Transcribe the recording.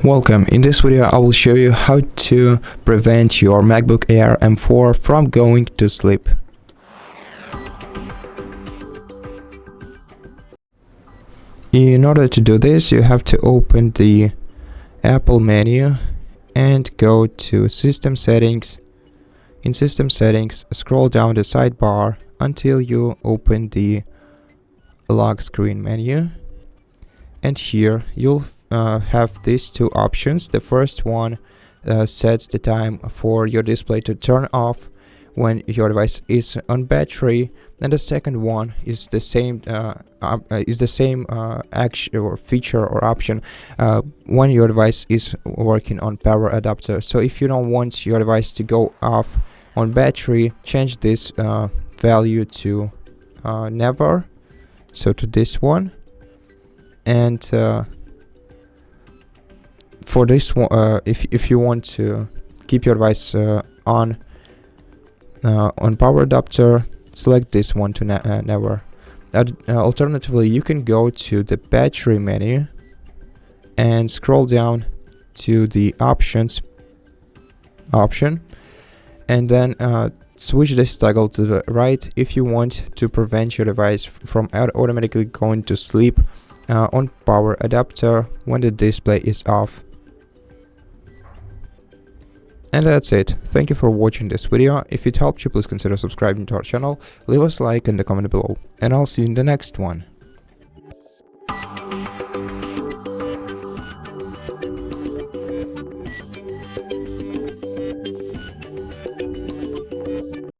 Welcome. In this video I will show you how to prevent your MacBook Air M4 from going to sleep. In order to do this, you have to open the Apple menu and go to System Settings. In System Settings, scroll down the sidebar until you open the lock screen menu, and here you'll have these two options. The first one sets the time for your display to turn off when your device is on battery, and the second one is the same action or feature or option when your device is working on power adapter. So if you don't want your device to go off on battery, change this value to never, so to this one. And for this one, if you want to keep your device on power adapter, select this one to never. Alternatively, you can go to the battery menu and scroll down to the options option, and then switch this toggle to the right if you want to prevent your device from automatically going to sleep on power adapter when the display is off. And that's it. Thank you for watching this video. If it helped you, please consider subscribing to our channel, leave us a like and a comment below, and I'll see you in the next one.